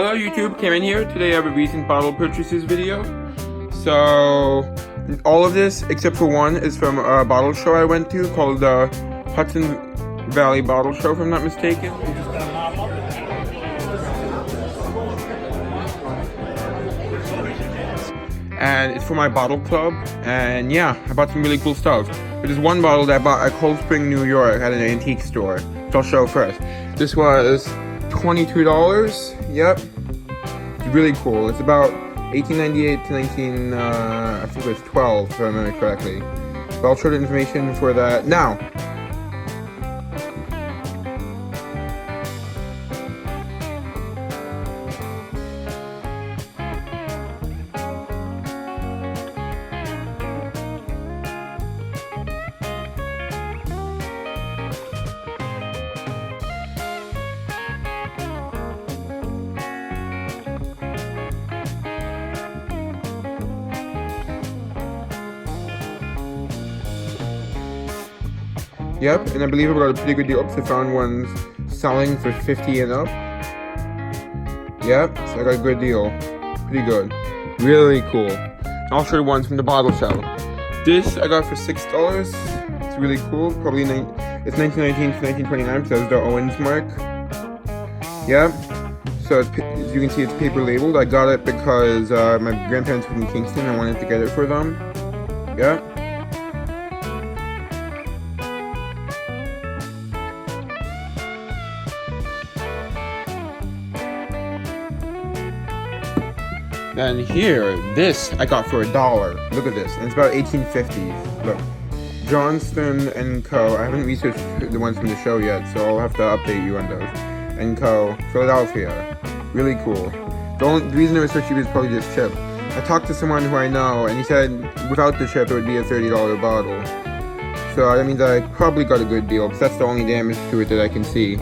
Hello YouTube, came in here. Today I have a recent bottle purchases video. So, all of this, except for one, is from a bottle show I went to called the Hudson Valley Bottle Show, if I'm not mistaken. And it's for my bottle club, and yeah, I bought some really cool stuff. There's one bottle that I bought at Cold Spring, New York at an antique store, which I'll show first. This was $22, yep. It's really cool. It's about 1898 to I think it was 12, if I remember correctly. But I'll show the information for that now. Yep, and I believe I got a pretty good deal because I found ones selling for 50 and up. Yep, so I got a good deal. Pretty good. Really cool. I'll show you ones from the bottle show. This I got for $6. It's really cool. Probably it's 1919 to 1929 because that was the Owens mark. Yep. So it's, as you can see, it's paper labeled. I got it because my grandparents were from Kingston. I wanted to get it for them. Yep. And here, this I got for $1. Look at this, and it's about 1850s. Look, Johnston and Co. I haven't researched the ones from the show yet, so I'll have to update you on those. And Co. Philadelphia, really cool. The reason it was so cheap is probably this chip. I talked to someone who I know, and he said without the chip it would be a $30 bottle. So that means I probably got a good deal, because that's the only damage to it that I can see.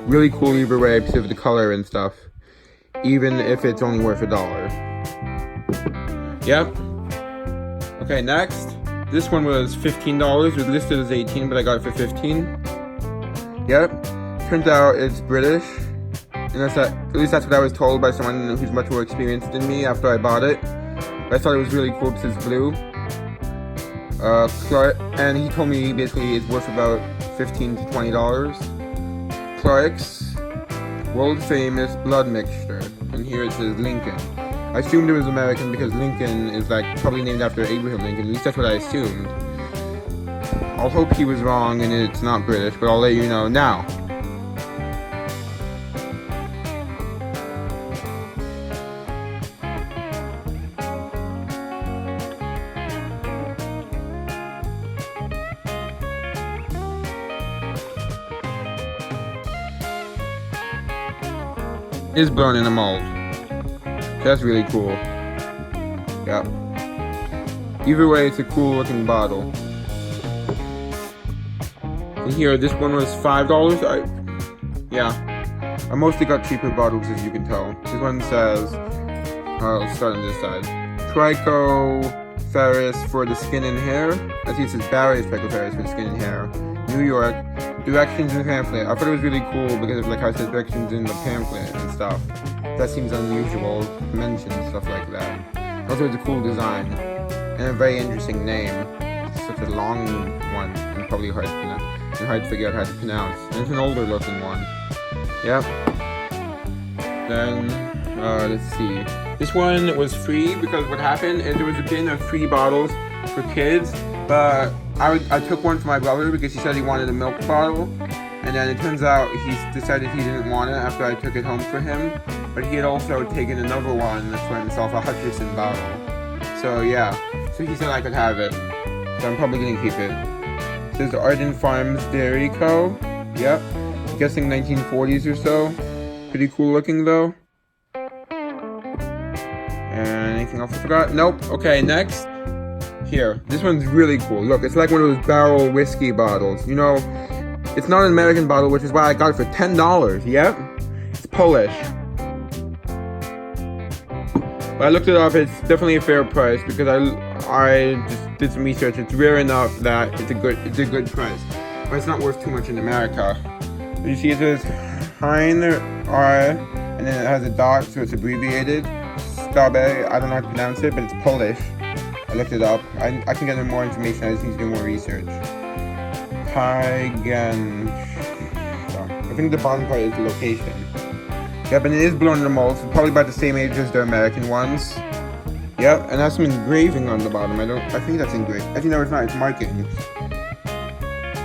Really cool either way, because of the color and stuff. Even if it's only worth $1. Yep. Okay, next. This one was $15. It was listed as 18, but I got it for 15. Yep. Turns out it's British. And at least that's what I was told by someone who's much more experienced than me after I bought it. But I thought it was really cool because it's blue. And he told me basically it's worth about $15 to $20. Clark's world famous blood mixture. And here it says Lincoln. I assumed it was American because Lincoln is like probably named after Abraham Lincoln. At least that's what I assumed. I'll hope he was wrong and it's not British, but I'll let you know now. Is blown in a mold. That's really cool. Yep. Either way, it's a cool looking bottle. And here, this one was $5. Yeah. I mostly got cheaper bottles, as you can tell. This one says, let's start on this side. Tricho Ferris for the skin and hair. I see it says Barry's Tricho Ferris for the skin and hair. New York. Directions in the pamphlet. I thought it was really cool because of like how it says directions in the pamphlet and stuff. That seems unusual to mention stuff like that. Also, it's a cool design and a very interesting name. It's such a long one and probably hard to figure out how to pronounce. And it's an older looking one. Yep. Then let's see. This one was free because what happened is there was a bin of free bottles for kids, but I took one for my brother because he said he wanted a milk bottle, and then it turns out he decided he didn't want it after I took it home for him, but he had also taken another one for himself, a Hudson bottle. So yeah, so he said I could have it, so I'm probably gonna keep it. It says Arden Farms Dairy Co. Yep, I'm guessing 1940s or so. Pretty cool looking though. And anything else I forgot? Nope. Okay, next. Here, this one's really cool. Look, it's like one of those barrel whiskey bottles. You know, it's not an American bottle, which is why I got it for $10. Yep, it's Polish. But I looked it up. It's definitely a fair price because I just did some research. It's rare enough that it's a good price, but it's not worth too much in America. You see, it says Hein and then it has a dot, so it's abbreviated. Stabe, I don't know how to pronounce it, but it's Polish. I looked it up. I can get more information, I just need to do more research. Tigan. I think the bottom part is the location. Yep, and it is blown in the mold, so probably about the same age as the American ones. Yep, and has some engraving on the bottom. I think that's engraved. Actually, no, it's not. It's markings.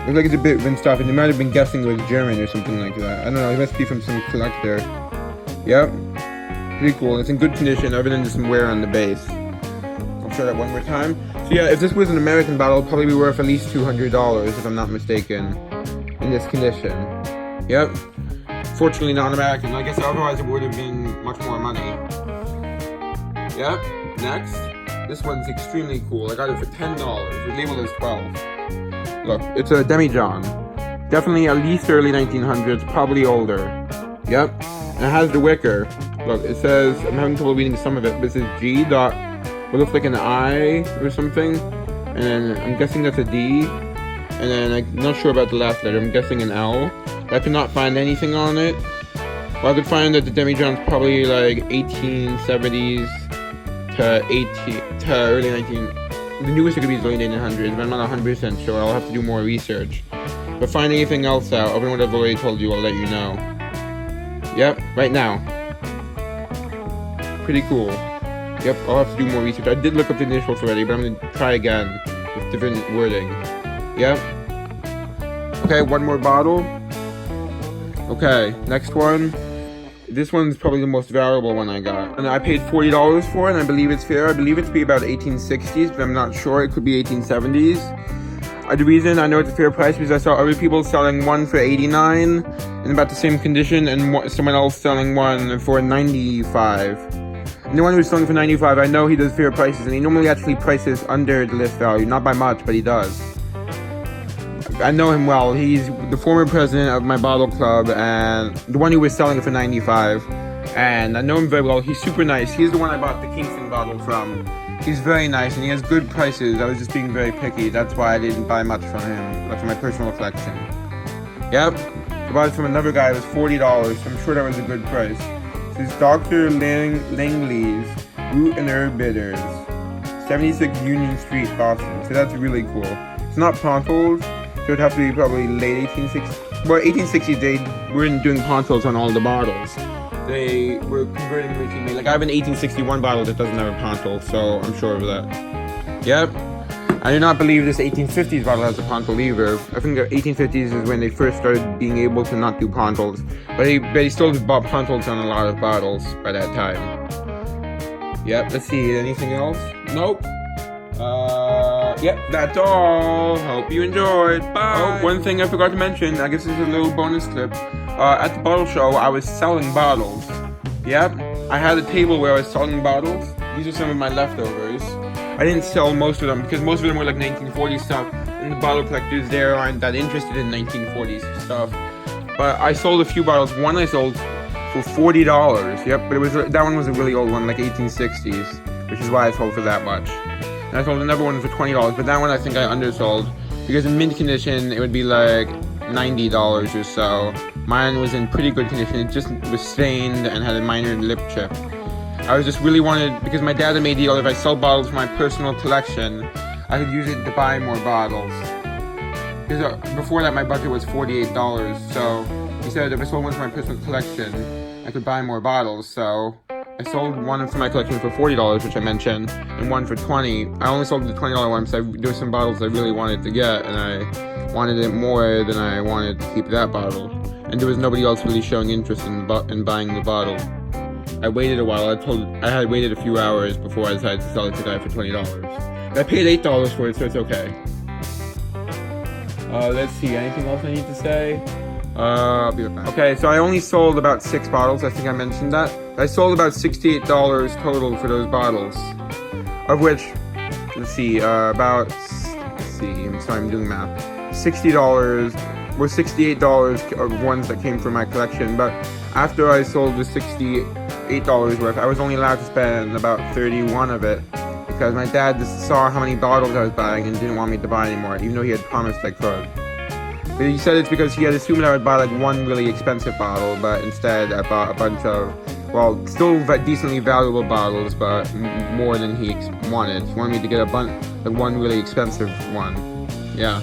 Looks like it's a bit rinsed off, and they might have been guessing it was German or something like that. I don't know. It must be from some collector. Yep, pretty cool. It's in good condition, other than just some wear on the base. I'll show that one more time. So yeah, if this was an American bottle, it'd probably be worth at least $200 if I'm not mistaken. In this condition. Yep. Fortunately, not American. I guess otherwise it would have been much more money. Yep. Next, this one's extremely cool. I got it for $10. The label is 12. Look, it's a demijohn. Definitely at least early 1900s, probably older. Yep. And it has the wicker. Look, it says, I'm having trouble reading some of it, but it says G dot, what looks like an I or something. And then I'm guessing that's a D. And then I'm not sure about the last letter. I'm guessing an L. I could not find anything on it. Well, I could find that the demijohn's probably like 1870s to early 19. The newest it could be is early 1900s, but I'm not 100% sure. I'll have to do more research. But find anything else out, other than what I've already told you, I'll let you know. Yep, right now. Pretty cool. Yep, I'll have to do more research. I did look up the initials already, but I'm gonna try again with different wording. Yep. Okay, one more bottle. Okay, next one. This one's probably the most valuable one I got. And I paid $40 for it, and I believe it's fair. I believe it to be about 1860s, but I'm not sure. It could be 1870s. The reason I know it's a fair price because I saw other people selling one for $89 in about the same condition, and someone else selling one for $95. And the one who's selling for $95, I know he does fair prices, and he normally actually prices under the list value. Not by much, but he does. I know him well. He's the former president of my bottle club and the one who was selling it for $95. And I know him very well. He's super nice. He's the one I bought the Kingston bottle from. He's very nice and he has good prices. I was just being very picky. That's why I didn't buy much from him. That's my personal collection. Yep. I bought it from another guy. It was $40. So I'm sure that was a good price. This is Dr. Langley's Root and Herb Bitters. 76 Union Street, Boston. So that's really cool. It's not Pontos. So it'd have to be probably late 1860s. Well, 1860s, they weren't doing pontos on all the bottles. They were converting routinely. Like, I have an 1861 bottle that doesn't have a ponto, so I'm sure of that. Yep. I do not believe this 1850s bottle has a ponto either. I think the 1850s is when they first started being able to not do pontos. But they still bought pontos on a lot of bottles by that time. Yep, let's see. Anything else? Nope. Yep, that's all. Hope you enjoyed. Bye. Oh, one thing I forgot to mention, I guess this is a little bonus clip. At the bottle show, I was selling bottles. Yep, I had a table where I was selling bottles. These are some of my leftovers. I didn't sell most of them because most of them were like 1940s stuff, and the bottle collectors there aren't that interested in 1940s stuff. But I sold a few bottles. One I sold for $40. Yep, but that one was a really old one, like 1860s, which is why I sold for that much. And I sold another one for $20, but that one I think I undersold because in mint condition it would be like $90 or so. Mine was in pretty good condition. It just was stained and had a minor lip chip. I was just really wanted, because my dad had made a deal, if I sell bottles for my personal collection, I could use it to buy more bottles. Because before that my budget was $48, so he said if I sold one for my personal collection, I could buy more bottles, so I sold one for my collection for $40, which I mentioned, and one for $20. I only sold the $20 one because there were some bottles I really wanted to get, and I wanted it more than I wanted to keep that bottle. And there was nobody else really showing interest in buying the bottle. I waited a while. I had waited a few hours before I decided to sell it to the guy for $20. I paid $8 for it, so it's okay. Let's see. Anything else I need to say? I'll be right back. Okay, so I only sold about 6 bottles. I think I mentioned that. I sold about $68 total for those bottles, of which, I'm sorry, I'm doing math. $60 were $68 of ones that came from my collection, but after I sold the $68 worth, I was only allowed to spend about 31 of it because my dad just saw how many bottles I was buying and didn't want me to buy anymore, even though he had promised I could. But he said it's because he had assumed I would buy like one really expensive bottle, but instead I bought a bunch of, well, still decently valuable bottles, but more than he wanted. He wanted me to get one really expensive one. Yeah.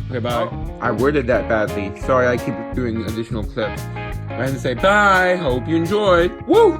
Okay, bye. I worded that badly. Sorry, I keep doing additional clips. I had to say bye. Hope you enjoyed. Woo!